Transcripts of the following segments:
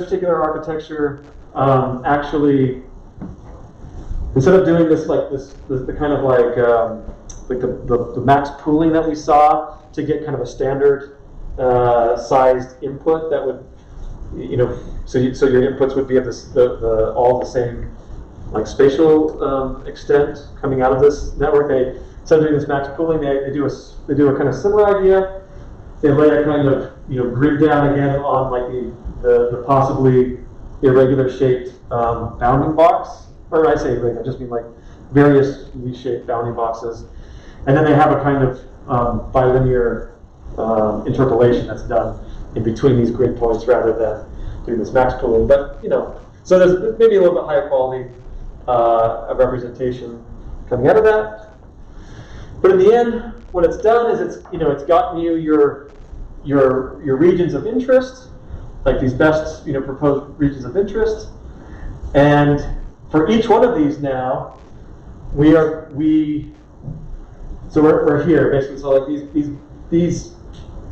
particular architecture actually, instead of doing this like the kind of like the max pooling that we saw to get kind of a standard sized input that would, so your inputs would be of this all the same like spatial extent coming out of this network. Instead of doing this max pooling, they do a kind of similar idea. They lay a kind of grid down again on like the possibly irregular shaped bounding box. Or when I say irregular, I just mean like various V-shaped bounding boxes. And then they have a kind of bilinear interpolation that's done in between these grid points rather than doing this max pooling. But so there's maybe a little bit higher quality of representation coming out of that. But in the end, what it's done is it's gotten you your regions of interest, like these best proposed regions of interest, and for each one of these now, we're here basically. So like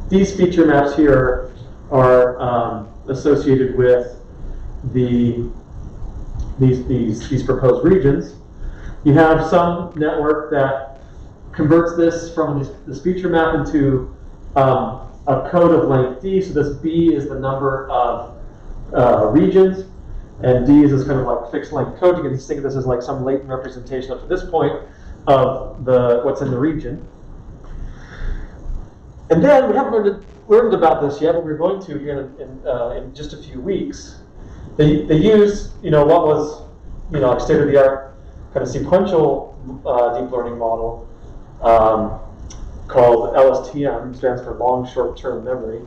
these feature maps here are associated with these proposed regions. You have some network that converts this from this feature map into a code of length D. So this B is the number of regions, and D is this kind of like fixed length code. You can just think of this as like some latent representation up to this point of what's in the region. And then we haven't learned about this yet, but we're going to here in just a few weeks. They use what was like state of the art kind of sequential deep learning model called Lstm, stands for long short-term memory,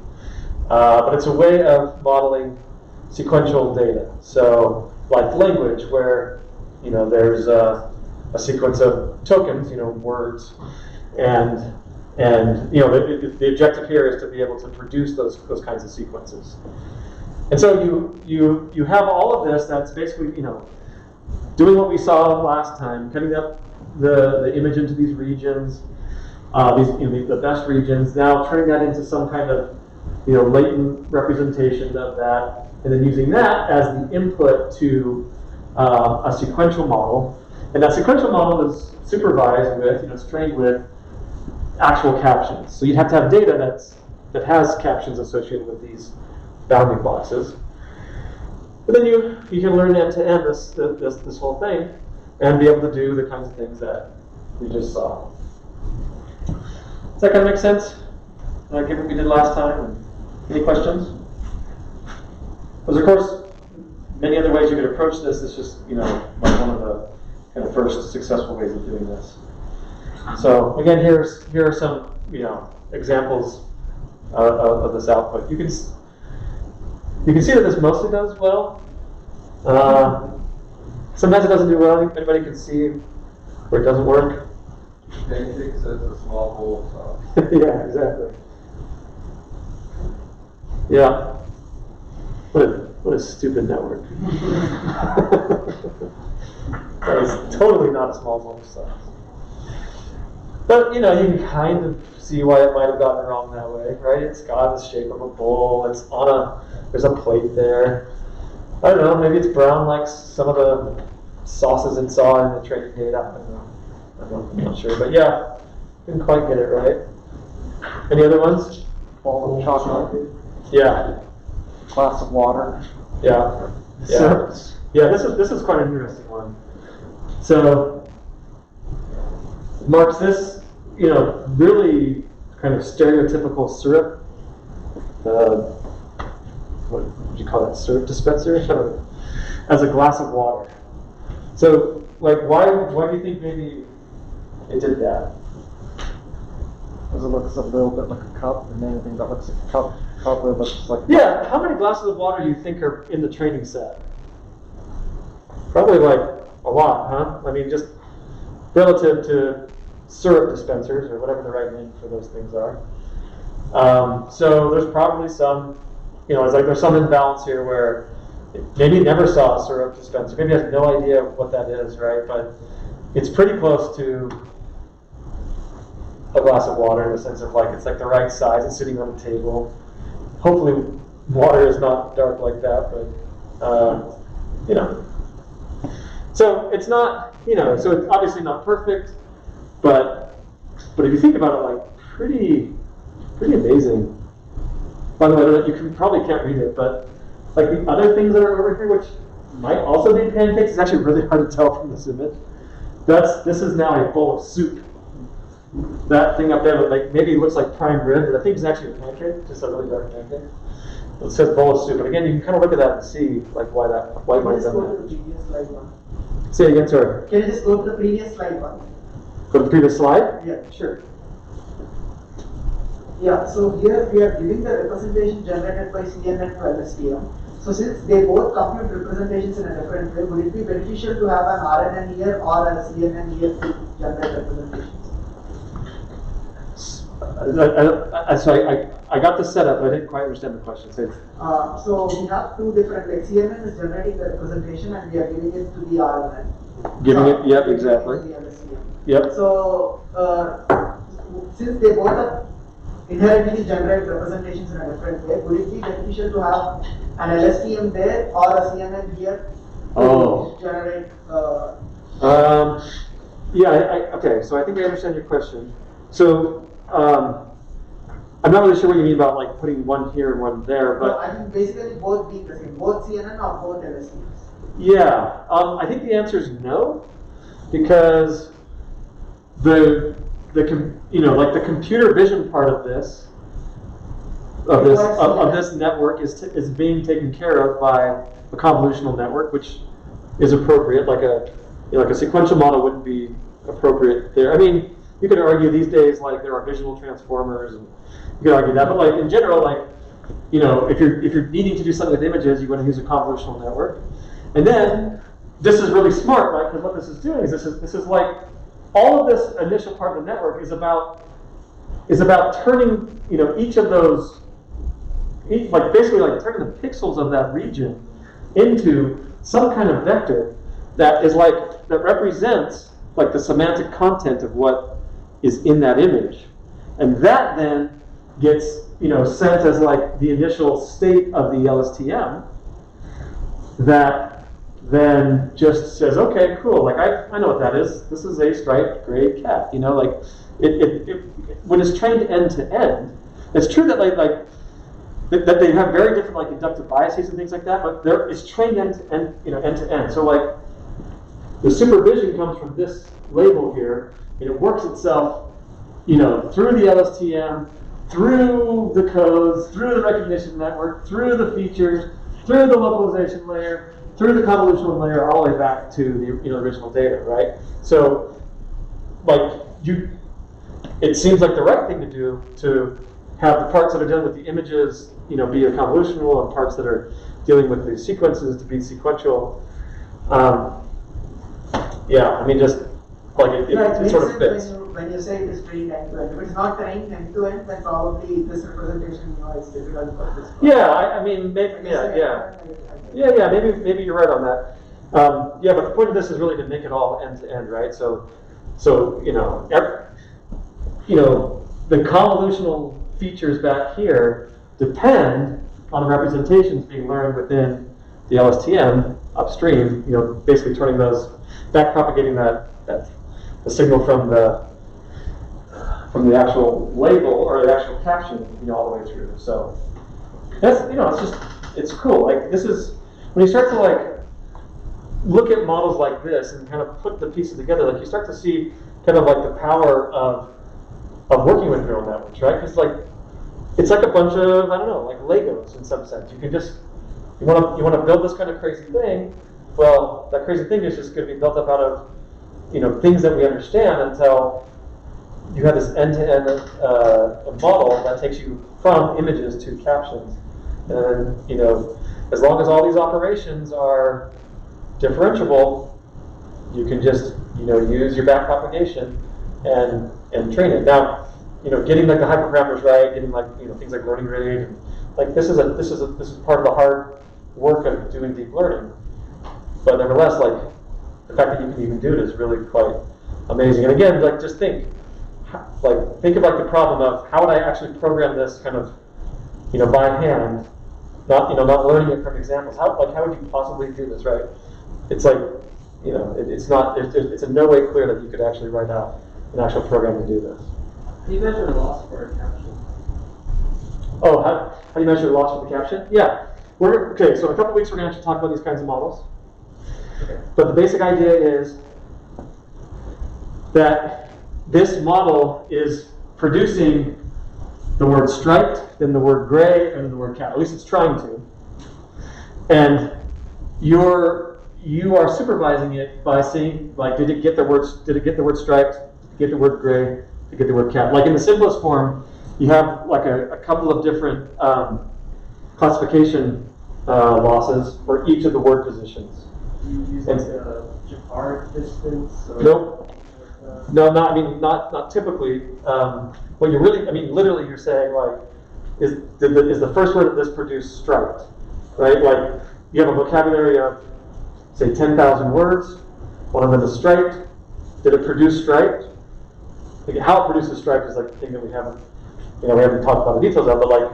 but it's a way of modeling sequential data. So like language, where there's a sequence of tokens, words, and the objective here is to be able to produce those kinds of sequences. And so you have all of this that's basically doing what we saw last time, cutting up the image into these regions, the best regions. Now turning that into some kind of latent representation of that, and then using that as the input to a sequential model. And that sequential model is supervised with, trained with actual captions. So you'd have to have data that has captions associated with these bounding boxes. But then you can learn end to end this whole thing and be able to do the kinds of things that we just saw. Does that kind of make sense? Given what we did last time? Any questions? There's of course many other ways you could approach this. It's just like one of the kind of first successful ways of doing this. So again, here are some examples of this output. You can see that this mostly does well. Sometimes it doesn't do well. Anybody can see where it doesn't work. Basic says a small hole. Yeah, exactly. Yeah. What a stupid network. That is totally not a small hole size. But you can kind of see why it might have gotten wrong that way, right? It's got the shape of a bowl. It's there's a plate there. I don't know. Maybe it's brown like some of the sauces it saw in the training data. I don't know. I'm not sure, but yeah, didn't quite get it right. Any other ones? Bowl of chocolate. Yeah. Glass of water. Yeah. Yeah. Yeah. This is quite an interesting one. So marks this, really kind of stereotypical syrup. What would you call that? Syrup dispenser, as a glass of water. So, like, why do you think maybe it did that? Because it looks a little bit like a cup, and anything that looks like a cup probably looks like. Yeah. How many glasses of water do you think are in the training set? Probably like a lot, huh? I mean, just relative to syrup dispensers, or whatever the right name for those things are. So there's probably some, it's like there's some imbalance here where maybe it never saw a syrup dispenser. Maybe it has no idea what that is, right? But it's pretty close to a glass of water in the sense of like it's like the right size. It's sitting on the table. Hopefully water is not dark like that, but you know. So it's not, you know, so it's obviously not perfect, but if you think about it, like pretty amazing. By the way, you probably can't read it, but like the other things that are over here, which might also be pancakes, it's actually really hard to tell from this image. This is now a bowl of soup. That thing up there, like maybe looks like prime rib, but I think it's actually a pancake, just a really dark pancake. It says bowl of soup, but again, you can kind of look at that and see like why that white one's on Go to the previous slide one. there. Say again, sorry. Can you just go to the previous slide one? Go to the previous slide. Yeah, sure. Yeah, so here we are giving the representation generated by CNN to Lstm. So since they both compute representations in a different way, would it be beneficial to have an RNN here or a CNN here to generate representations? I got the setup, but I didn't quite understand the question. Say it. So we have two different, like CNN is generating the representation and we are giving it to the RNN. Giving it, yep, exactly. The LSTM. Yep. So since they both are inherently generate representations in a different way, would it be beneficial to have an LSTM there or a CNN here to generate? Yeah, okay, so I think I understand your question. So, I'm not really sure what you mean about like putting one here and one there, but... No, I mean basically both being the same, both CNN or both LSTMs. Yeah, I think the answer is no, because the computer vision part of this network is being taken care of by a convolutional network, which is appropriate. Like a sequential model wouldn't be appropriate there. I mean, you could argue these days like there are visual transformers, and you could argue that. But like in general, like if you're needing to do something with images, you want to use a convolutional network. And then this is really smart, right? Because what this is doing is this is like all of this initial part of the network is about turning each of those basically turning the pixels of that region into some kind of vector that represents like the semantic content of what is in that image, and that then gets sent as like the initial state of the LSTM that then just says, okay, cool, like I know what that is. This is a striped gray cat. Like it when it's trained end to end, it's true that that they have very different like inductive biases and things like that, but it's trained end to end, end to end. So like the supervision comes from this label here, and it works itself, through the LSTM, through the codes, through the recognition network, through the features, through the localization layer, through the convolutional layer, all the way back to the original data, right? So, it seems like the right thing to do to have the parts that are dealing with the images, be a convolutional, and parts that are dealing with the sequences to be sequential. Yeah, I mean, just like it sort of fits. When you say it is trained end to end, if it's not trained end to end, then probably this representation is difficult for this. Yeah, I mean, maybe, yeah, maybe you're right on that. Yeah, but the point of this is really to make it all end to end, right? So the convolutional features back here depend on the representations being learned within the LSTM upstream. Basically turning those, back propagating the signal from the actual label or the actual caption, all the way through. So that's it's cool. Like this is when you start to like look at models like this and kind of put the pieces together, like you start to see kind of like the power of working with neural networks, right? Because it's like a bunch of like Legos in some sense. You can just you want to build this kind of crazy thing. Well, that crazy thing is just going to be built up out of things that we understand until you have this end-to-end model that takes you from images to captions. And as long as all these operations are differentiable, you can just use your back propagation and train it. Now, getting like the hyperparameters right, getting like things like learning rate, and like this is part of the hard work of doing deep learning. But nevertheless, like the fact that you can even do it is really quite amazing. And again, like just think of like the problem of how would I actually program this kind of by hand not learning it from examples. How would you possibly do this, right? It's like, it's not. It's in no way clear that you could actually write out an actual program to do this. How do you measure loss for a caption? Oh, how do you measure loss for the caption? Yeah. Okay, so in a couple of weeks we're going to actually talk about these kinds of models. Okay. But the basic idea is that this model is producing the word striped, then the word gray, and then the word cat. At least it's trying to. And you are supervising it by saying, like, did it get the word striped? Did it get the word gray? Did it get the word cat? Like in the simplest form, you have like a couple of different classification losses for each of the word positions. Do you use like a Jafar distance? Or Nope. No, not typically. What you really, literally, you're saying like, is the first word of this produce striped, right? Like you have a vocabulary of, say, 10,000 words. One of them is striped. Did it produce striped? Like, how it produces striped is like the thing that we haven't talked about the details of, but like,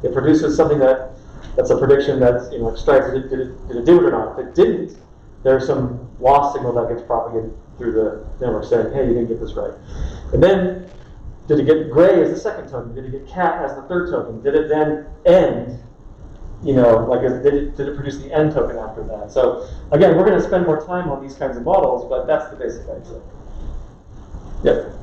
it produces something that's a prediction that's, like striped. Did it do it or not? If it didn't, there's some loss signal that gets propagated through the network saying, hey, you didn't get this right. And then, did it get gray as the second token? Did it get cat as the third token? Did it then end? Did it produce the end token after that? So again, we're going to spend more time on these kinds of models, but that's the basic idea. Yep.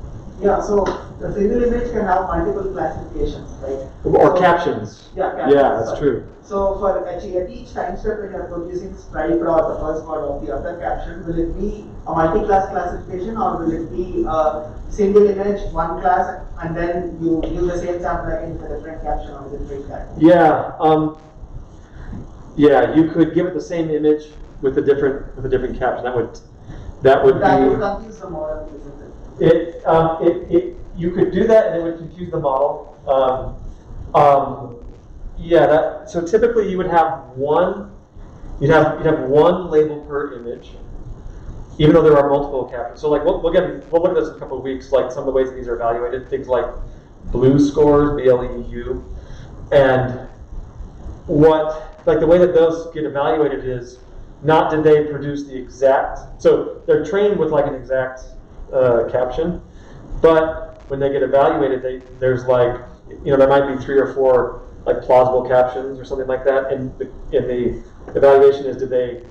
Yeah, so the single image can have multiple classifications, right? Or captions. Yeah, captions. Yeah, that's true. So for actually at each time step when you are producing striped or the first word of the other caption, will it be a multi-class classification or will it be a single image, one class, and then you use the same sample again with a different caption or a different caption? Yeah. You could give it the same image with a different caption. That would confuse the model, isn't it? You could do that, and it would confuse the model. So typically you would have one. You'd have one label per image, even though there are multiple captions. So like we'll look at this in a couple of weeks. Like some of the ways that these are evaluated, things like BLEU scores, BLEU, and the way that those get evaluated is not did they produce the exact. So they're trained with like an exact caption, but when they get evaluated, there's like, there might be 3 or 4 like plausible captions or something like that, and the evaluation is did they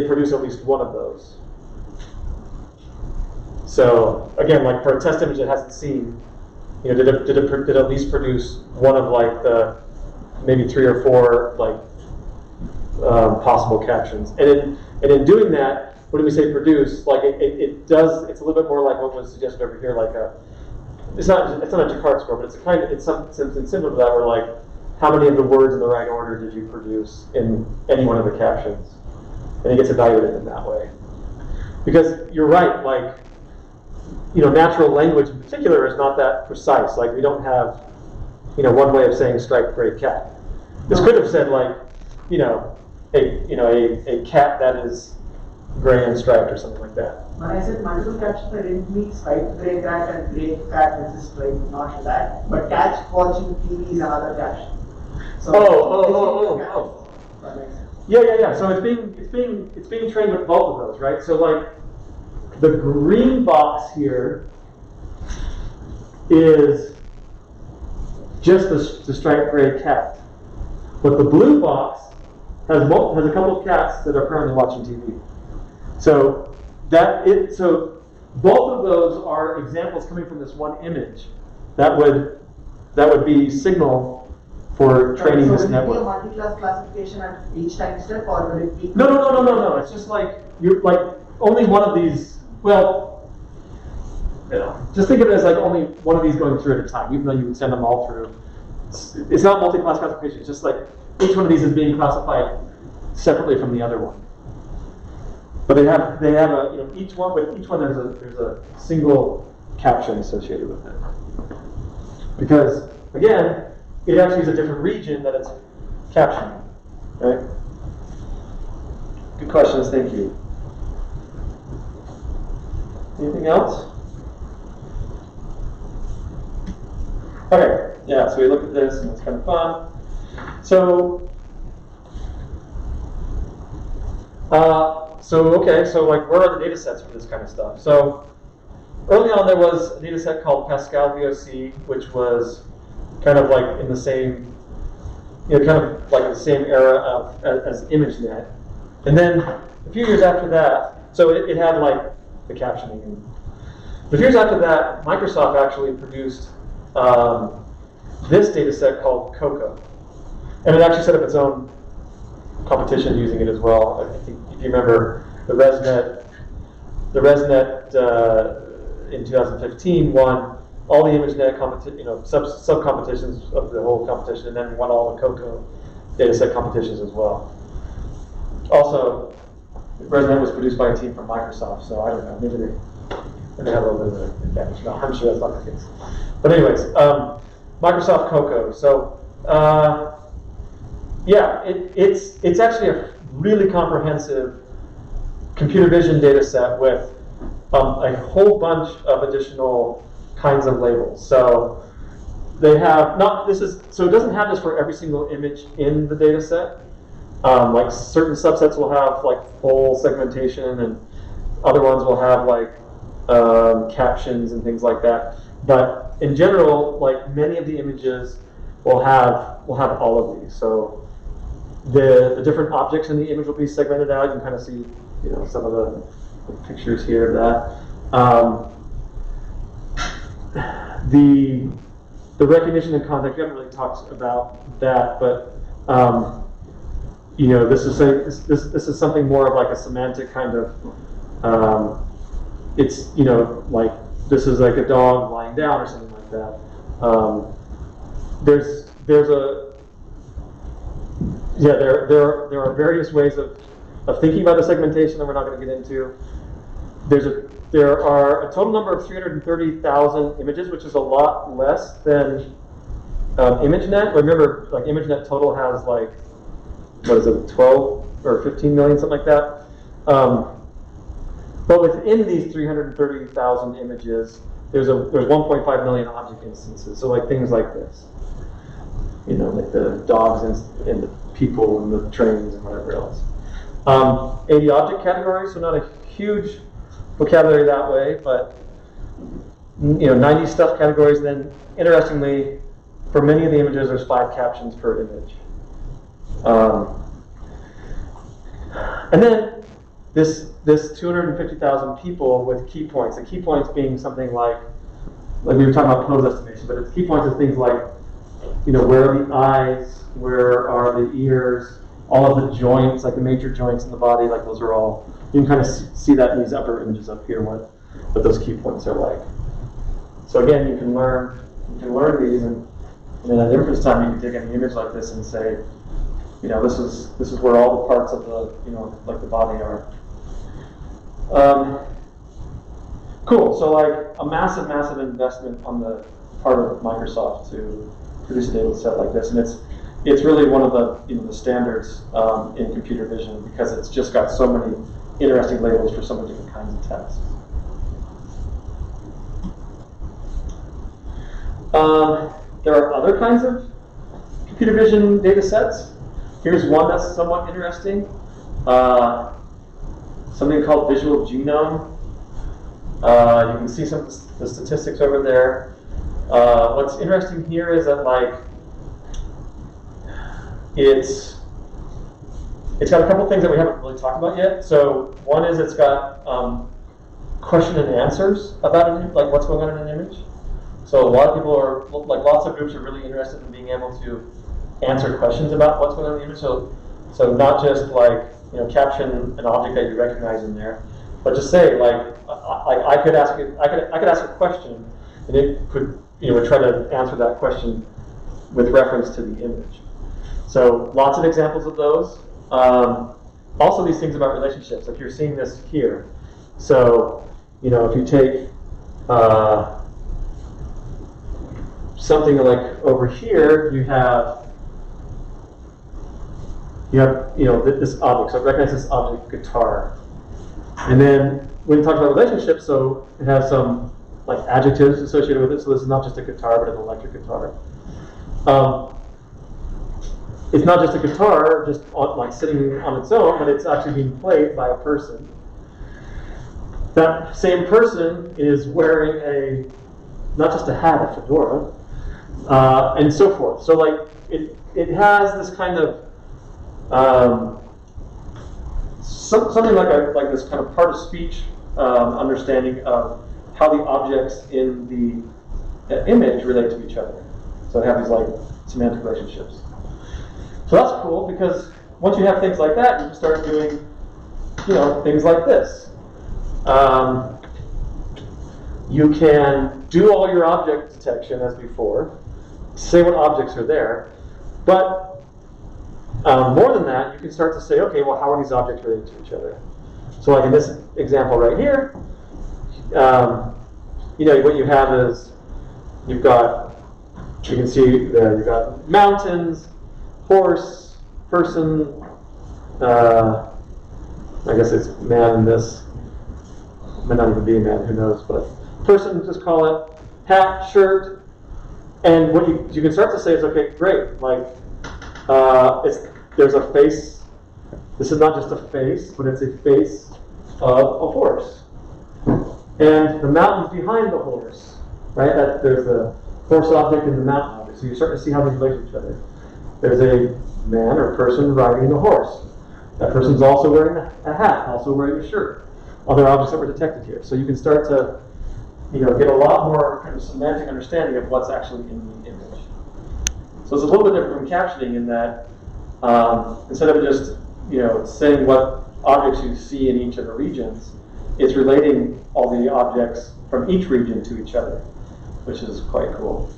produce at least one of those. So again, like for a test image that hasn't seen, did it at least produce one of like the maybe 3 or 4 like possible captions, and in doing that. When we say produce, like it does, it's a little bit more like what was suggested over here, like it's not a Descartes score, but it's something similar to that, where like how many of the words in the right order did you produce in any one of the captions, and it gets evaluated in that way. Because you're right, like natural language in particular is not that precise. Like we don't have one way of saying striped gray cat. This could have said like a cat that is gray and striped or something like that. When I said multiple captions, I didn't mean striped gray cat and gray cat which is striped, not that. But catch watching TV is another caption. So Yeah. So it's being trained with both of those, right? So like the green box here is just the striped gray cat, but the blue box has a couple of cats that are currently watching TV. So both of those are examples coming from this one image. That would be signal for training this network. So will it be a multi-class classification at each time step, or will it be? No. It's just like you're like only one of these. Well, just think of it as like only one of these going through at a time, even though you would send them all through. It's not multi-class classification. It's just like each one of these is being classified separately from the other one. But they have each one there's a single caption associated with it. Because again, it actually is a different region that it's captioning. Right? Good questions, thank you. Anything else? Okay, yeah, so we look at this and it's kind of fun. So So like, where are the data sets for this kind of stuff? So early on, there was a data set called Pascal VOC, which was kind of like in the same, kind of like the same era as ImageNet. And then a few years after that, so it had like the captioning. And a few years after that, Microsoft actually produced this data set called Cocoa. And it actually set up its own competition using it as well. I think if you remember, the ResNet in 2015 won all the ImageNet sub competitions of the whole competition, and then won all the Cocoa dataset competitions as well. Also, ResNet was produced by a team from Microsoft, so I don't know, maybe they have a little bit of an advantage. No, I'm sure that's not the case. But anyways, Microsoft Cocoa. So yeah, it's actually a really comprehensive computer vision data set with a whole bunch of additional kinds of labels. So they have so it doesn't have this for every single image in the data set. Like certain subsets will have like full segmentation, and other ones will have like captions and things like that. But in general, like many of the images will have all of these. So the different objects in the image will be segmented out. You can kind of see, some of the pictures here of that. The recognition and context, we haven't really talked about that, but this is something more of like a semantic kind of. It's like this is like a dog lying down or something like that. There are various ways of thinking about the segmentation that we're not going to get into. There are a total number of 330,000 images, which is a lot less than ImageNet. Remember, like ImageNet total has like, 12 or 15 million, something like that. But within these 330,000 images, there's 1.5 million object instances. So like things like this, like the dogs and the people and the trains and whatever else. 80 object categories, so not a huge vocabulary that way, but 90 stuff categories. And then, interestingly, for many of the images, there's 5 captions per image. And then this 250,000 people with key points. The key points being something like we were talking about pose estimation, but its key points are things like, where are the eyes, where are the ears, all of the joints, like the major joints in the body, like those are all, you can kind of see that in these upper images up here, what those key points are like. So again, you can learn these, and then at inference time, you can take any image like this and say, this is where all the parts of the, like the body are. Cool. So like a massive investment on the part of Microsoft to produce a data set like this, and it's really one of the the standards in computer vision, because it's just got so many interesting labels for so many different kinds of text. There are other kinds of computer vision data sets. Here's one that's somewhat interesting. Something called visual genome. You can see some of the statistics over there. What's interesting here is that it's got a couple things that we haven't really talked about yet. So one is it's got question and answers about an, like what's going on in an image. So a lot of people are, lots of groups are really interested in being able to answer questions about what's going on in the image. So not just caption an object that you recognize in there, but just say I could ask a question, and it could would try to answer that question with reference to the image. So lots of examples of those. Also these things about relationships, like you're seeing this here. So if you take something like over here, you have this object. So it recognizes this object, guitar. And then when you talk about relationships, so it has some adjectives associated with it. So this is not just a guitar, but an electric guitar. it's not just a guitar just like sitting on its own, but it's actually being played by a person. That same person is wearing not just a hat, a fedora, and so forth. So like it has this kind of something like this kind of part of speech understanding of how the objects in the image relate to each other. So they have these like semantic relationships. So that's cool because once you have things like that, you can start doing, things like this. You can do all your object detection as before, say what objects are there, but more than that, you can start to say, okay, well, how are these objects related to each other? So like in this example right here, what you have is you can see there, you've got mountains, horse, person, I guess it's man in this, might not even be a man, who knows, but person, just call it, hat, shirt, and what you can start to say is, okay, great, like, there's a face, this is not just a face, but it's a face of a horse. And the mountain's behind the horse, right? There's the horse object and the mountain object, so you start to see how they relate to each other. There's a man or person riding a horse. That person's also wearing a hat, also wearing a shirt. Other objects that were detected here. So you can start to, get a lot more kind of semantic understanding of what's actually in the image. So it's a little bit different from captioning in that instead of just, saying what objects you see in each of the regions, it's relating all the objects from each region to each other, which is quite cool.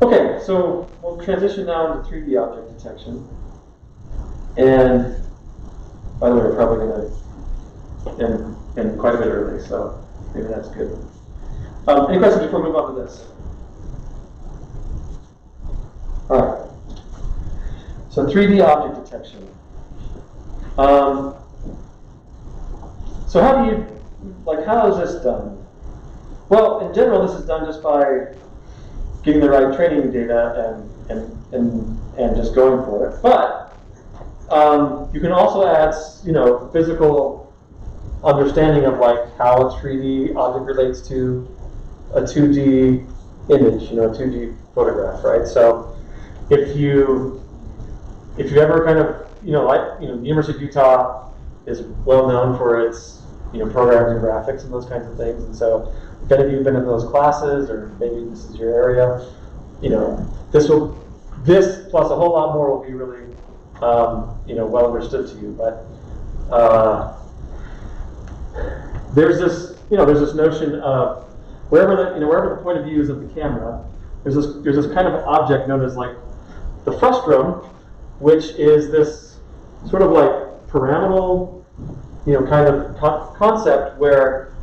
Okay, so we'll transition now into 3D object detection. And by the way, we're probably going to end quite a bit early, so maybe that's good. Any questions before we move on to this? All right. So 3D object detection. So how is this done? Well, in general, this is done just by getting the right training data and just going for it. But you can also add, physical understanding of like how a 3D object relates to a 2D image, a 2D photograph, right? So if you ever kind of, the University of Utah is well known for its, programs and graphics and those kinds of things. And so if any of you have been in those classes, or maybe this is your area, this plus a whole lot more will be really, well understood to you. But there's this notion of wherever the point of view is of the camera, there's this kind of object known as like the frustrum, which is this sort of like pyramidal, kind of concept where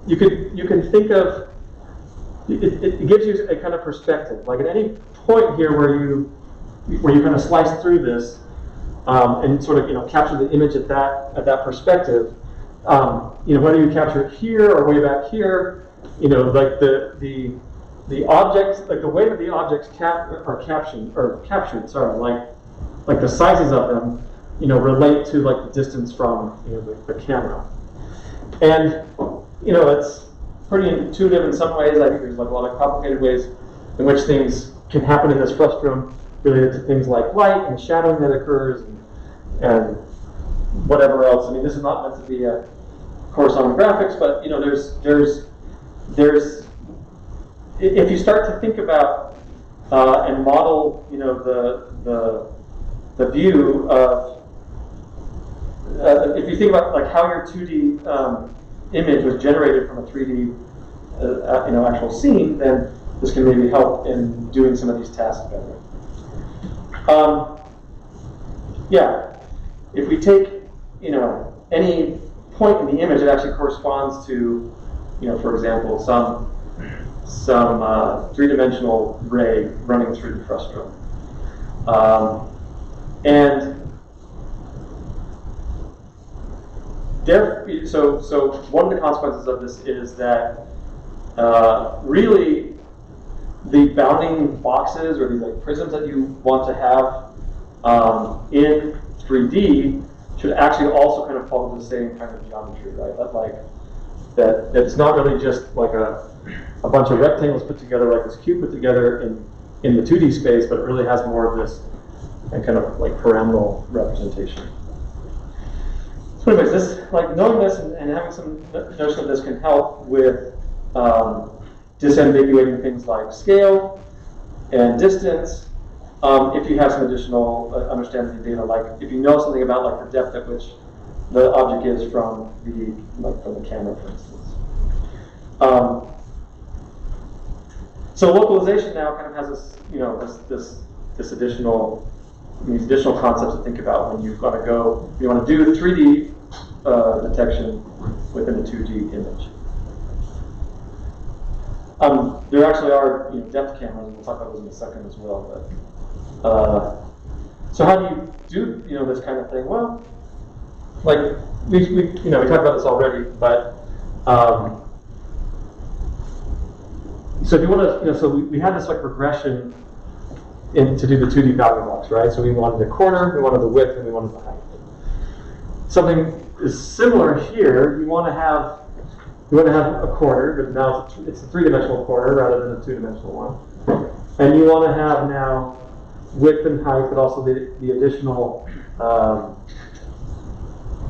you can think of it gives you a kind of perspective. Like at any point here where you kind of slice through this and sort of capture the image at that perspective, whether you capture it here or way back here, like the objects, like the way that the objects are captured, like the sizes of them, relate to like the distance from the camera. And it's pretty intuitive in some ways. I think there's like a lot of complicated ways in which things can happen in this frustrum related to things like light and shadowing that occurs and whatever else. I mean, this is not meant to be a course on graphics, but there's if you start to think about and model, the view of if you think about like how your 2D image was generated from a 3D actual scene, then this can maybe help in doing some of these tasks better. If we take any point in the image, it actually corresponds to for example some three-dimensional ray running through the frustrum. So one of the consequences of this is that really, the bounding boxes or these like prisms that you want to have in 3D should actually also kind of follow the same kind of geometry, right? That it's not really just like a bunch of rectangles put together, like this cube put together in the 2D space, but it really has more of this kind of like pyramidal representation. So anyways, this, like knowing this and having some notion of this can help with disambiguating things like scale and distance. If you have some additional understanding of data, like if you know something about like the depth at which the object is from the camera, for instance. So localization now kind of has this, these additional concepts to think about when you've got to go. You want to do the 3D detection within a 2D image. There actually are depth cameras, and we'll talk about those in a second as well. But so how do you do this kind of thing? Well, like we talked about this already, but so if you want to, so we had this like regression to do the 2D bounding box, right? So we wanted the corner, we wanted the width, and we wanted the height. Something is similar here. You want to have a corner, but now it's a 3-dimensional corner rather than a 2-dimensional one. And you want to have now width and height, but also the additional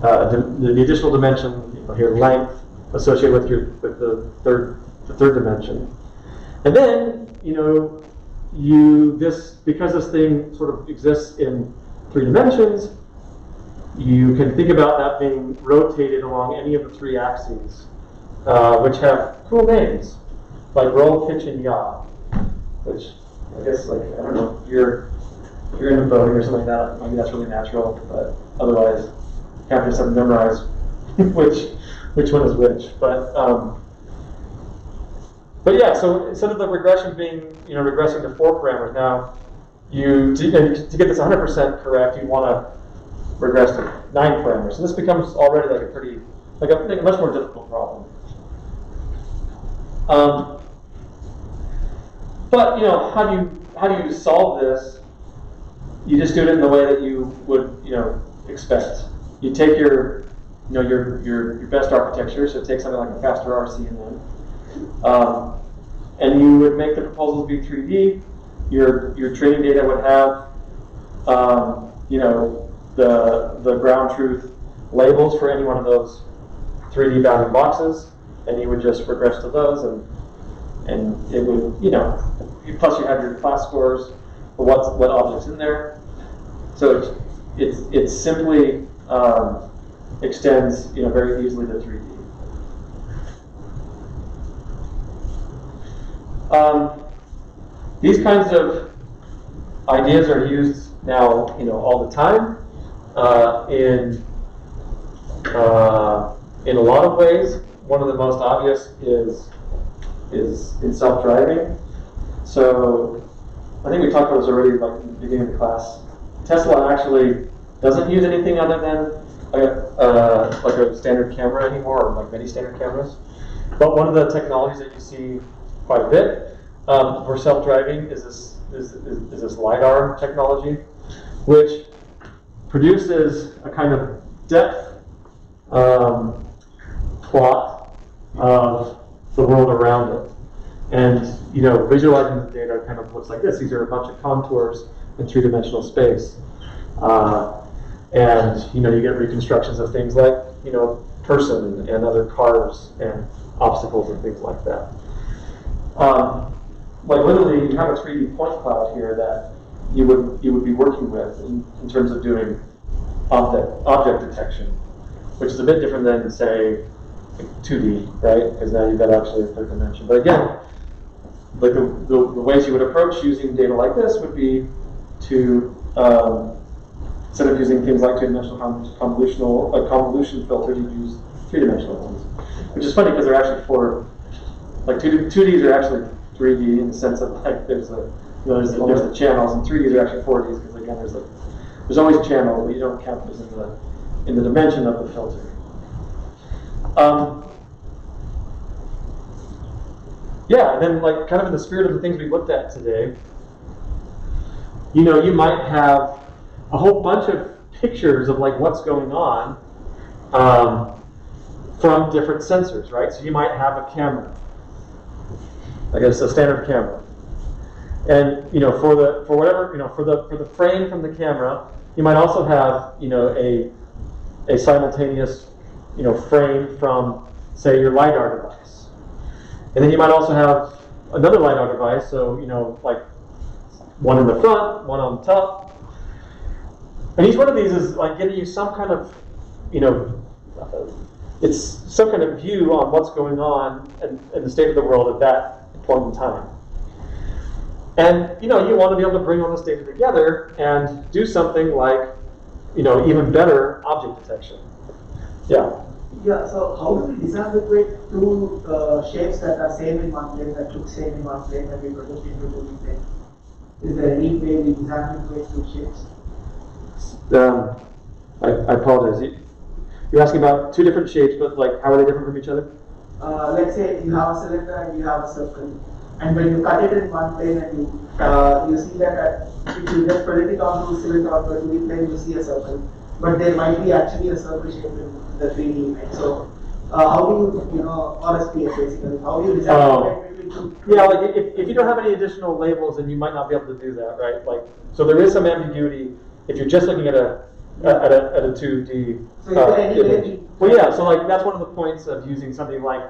the additional dimension here, length, associated with the third dimension. And then because this thing sort of exists in 3 dimensions, you can think about that being rotated along any of the 3 axes, which have cool names, like roll, pitch, and yaw, which I guess, like, I don't know, if you're into boating or something like that, maybe that's really natural, but otherwise, you have to just have to memorize which one is which. But yeah, so instead of the regression being, regressing to 4 parameters, now to get this 100% correct, you want to regress to 9 parameters. And this becomes already like a much more difficult problem. But how do you solve this? You just do it in the way that you would expect. You take your best architecture, so take something like a faster RCNN, and you would make the proposals be 3D. Your training data would have the ground truth labels for any one of those 3D bounding boxes, and you would just regress to those, and it would plus you have your class scores for what object's in there. So it simply extends very easily to 3D. These kinds of ideas are used now all the time in a lot of ways. One of the most obvious is in self-driving. So I think we talked about this already, like in the beginning of the class. Tesla actually doesn't use anything other than like a standard camera anymore, or like many standard cameras. But one of the technologies that you see quite a bit for self-driving is this Lidar technology, which produces a kind of depth plot of the world around it. And visualizing the data kind of looks like this. These are a bunch of contours in 3-dimensional space. And you get reconstructions of things like person and other cars and obstacles and things like that. Like literally, you have a 3D point cloud here that you would be working with in terms of doing object detection, which is a bit different than, say, 2D, right? Because now you've got actually a 3rd dimension. But again, like the ways you would approach using data like this would be to instead of using things like 2-dimensional convolution filters, you use 3-dimensional ones, which is funny because they're actually like 2Ds are actually 3D in the sense that like there's the channels, and 3Ds are actually 4Ds because again there's always channels, but you don't count those in the dimension of the filter. Yeah, and then like kind of in the spirit of the things we looked at today, you know, you might have a whole bunch of pictures of like what's going on from different sensors, right? So you might have a camera, I guess a standard camera, and you know for the frame from the camera, you might also have a simultaneous frame from say your Lidar device, and then you might also have another Lidar device. So like one in the front, one on top, and each one of these is like giving you some kind of it's some kind of view on what's going on in the state of the world at that point in time. And you want to be able to bring all this data together and do something like even better object detection. Yeah. Yeah, so how do we disambiguate two shapes that are same in one plane, that look same in one plane, that we project into 2D plane? Is there any way we disambiguate two shapes? I apologize. You're asking about two different shapes, but like how are they different from each other? Let's say you have a cylinder and you have a circle, and when you cut it in one plane and you see that if you just project it onto a cylinder or a 2D plane, you see a circle, but there might be actually a circle shape in the 3D image. So how do you or a sphere basically, how do you disambiguate between two? Yeah, like if you don't have any additional labels, then you might not be able to do that, right? Like so there is some ambiguity if you're just looking at a 2D So is there any way image. Well, yeah. So like that's one of the points of using something like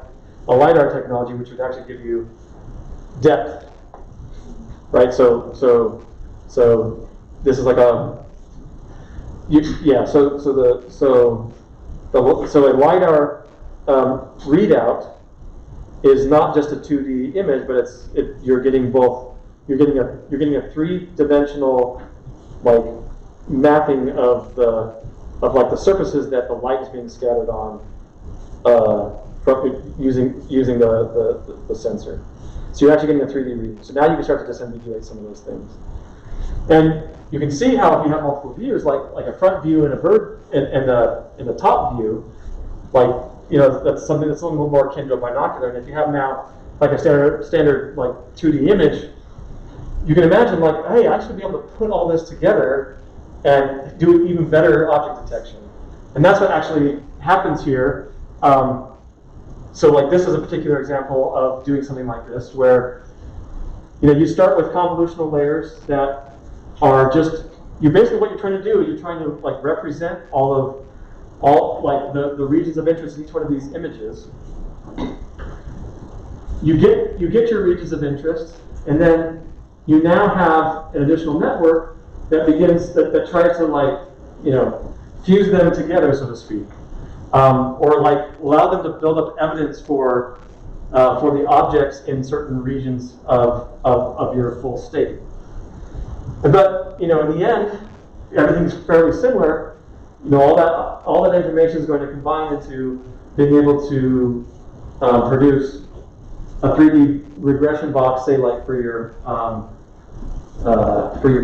a Lidar technology, which would actually give you depth, right? So this is like a so a Lidar readout is not just a 2D image, but you're getting both. You're getting a 3-dimensional like mapping of like the surfaces that the light is being scattered on from using the sensor. So you're actually getting a 3D reading. So now you can start to disambiguate some of those things. And you can see how if you have multiple views, like a front view and a bird and the top view, like that's something that's a little more akin to a binocular. And if you have now like a standard like 2D image, you can imagine like, hey, I should be able to put all this together and do even better object detection. And that's what actually happens here. So like this is a particular example of doing something like this, where you start with convolutional layers that are just basically what you're trying to do. You're trying to like represent all like the regions of interest in each one of these images. You get your regions of interest, and then you now have an additional network that begins that tries to like fuse them together, so to speak, or like allow them to build up evidence for the objects in certain regions of your full state. But in the end, everything's fairly similar. All that information is going to combine into being able to produce a 3D regression box, say like for your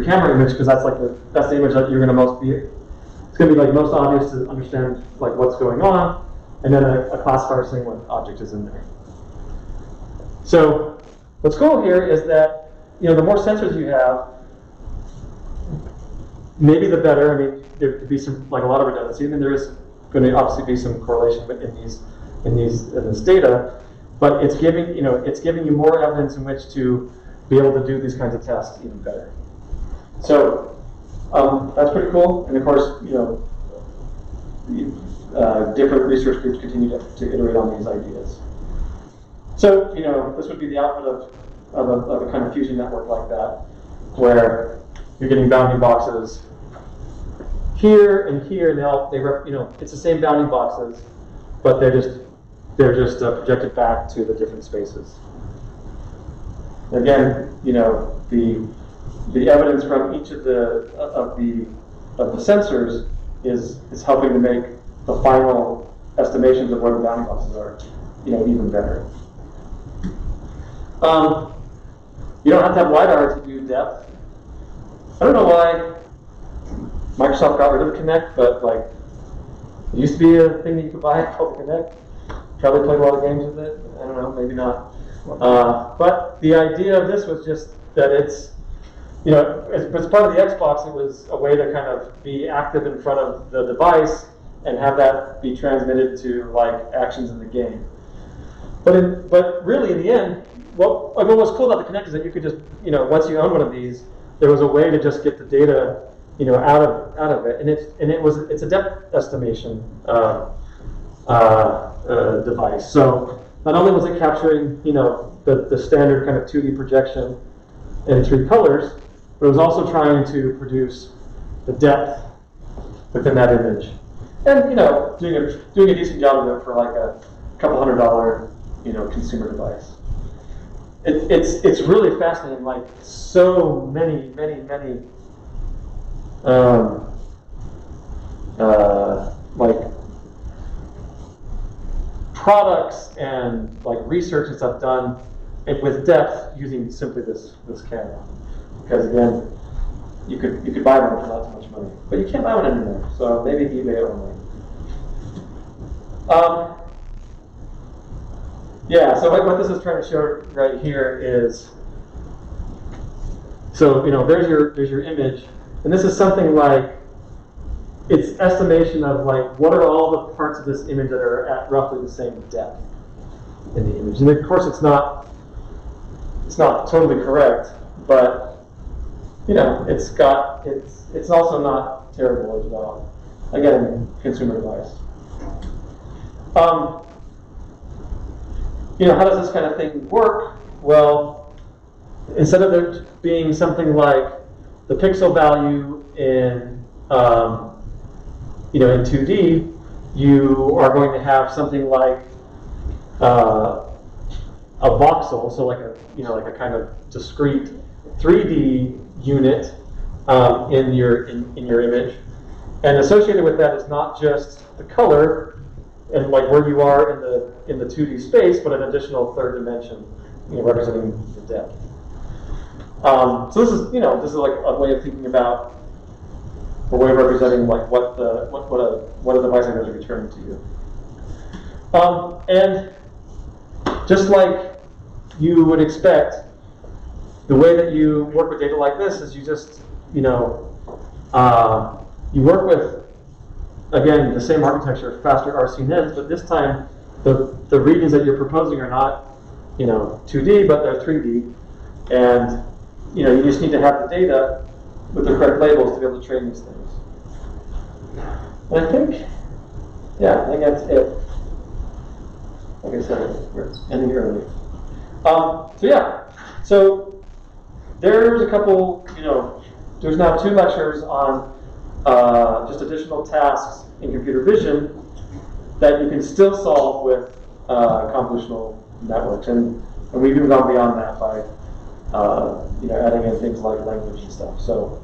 camera image, because that's the image that you're going to most be. It's going to be like most obvious to understand like what's going on, and then a classifier saying what object is in there. So what's cool here is that the more sensors you have, maybe the better. I mean, there could be some like a lot of redundancy, and then there is going to obviously be some correlation in this data, but it's giving you more evidence in which to be able to do these kinds of tests even better. So that's pretty cool. And of course, different research groups continue to iterate on these ideas. So this would be the output of a kind of fusion network like that, where you're getting bounding boxes here and here. Now it's the same bounding boxes, but they're just projected back to the different spaces. Again, the evidence from each of the sensors is helping to make the final estimations of where the bounding boxes are, even better. You don't have to have Lidar to do depth. I don't know why Microsoft got rid of the Kinect, but like it used to be a thing that you could buy called the Kinect. Probably played a lot of games with it. I don't know, maybe not. But the idea of this was just that it's, as part of the Xbox, it was a way to kind of be active in front of the device and have that be transmitted to like actions in the game. But really, in the end, what was cool about the Kinect is that you could just, once you own one of these, there was a way to just get the data, out of it, and it's a depth estimation device. So not only was it capturing, the standard kind of 2D projection in 3 colors, but it was also trying to produce the depth within that image, and doing a decent job of it for like a couple $100, consumer device. It's really fascinating. Like so many like products and like research and stuff done with depth using simply this camera. Because again, you could buy one for not too much money, but you can't buy one anymore. So maybe eBay only. Yeah. So what this is trying to show right here is, so there's your image, and this is something like it's estimation of like what are all the parts of this image that are at roughly the same depth in the image, and of course it's not totally correct, but it's also not terrible as well. Again, consumer device. How does this kind of thing work? Well, instead of there being something like the pixel value in in 2D, you are going to have something like a voxel, so like a kind of discrete 3D unit in your image, and associated with that is not just the color and like where you are in the 2D space, but an additional third dimension, representing the depth. So this is like a way of thinking about a way of representing like what a device is going to return to you. And just like you would expect, the way that you work with data like this is you just you work with, again, the same architecture, faster RCNNs, but this time the regions that you're proposing are not 2D, but they're 3D, and you just need to have the data with the correct labels to be able to train these things. And I think that's it. Like I said, we're ending early. So there's a couple, there's now 2 lectures on just additional tasks in computer vision that you can still solve with convolutional networks, and we've even gone beyond that by adding in things like language and stuff. So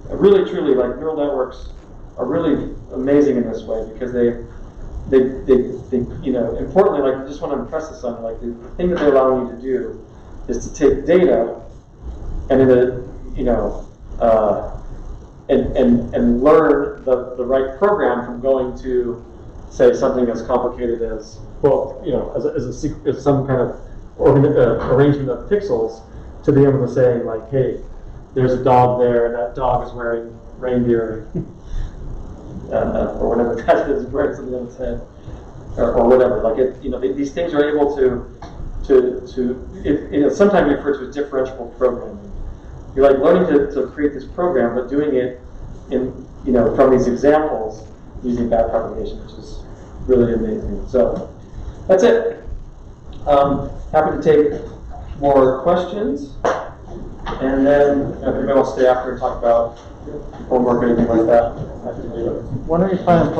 really, truly, like neural networks are really amazing in this way because they importantly, like I just want to impress this on you, like the thing that they're allowing you to do is to take data and and learn the right program from going to, say, something as complicated as, as some kind of arrangement of pixels, to be able to say, like, hey, there's a dog there, and that dog is wearing reindeer, or whatever that is, wearing something on its head, or whatever. Like these things are able to sometimes referred to as differentiable programming. You're like learning to create this program, but doing it in from these examples using backpropagation, which is really amazing. So that's it. Happy to take more questions, and then if anybody wants to stay after and talk about homework or anything like that, happy to do it. When are you planning?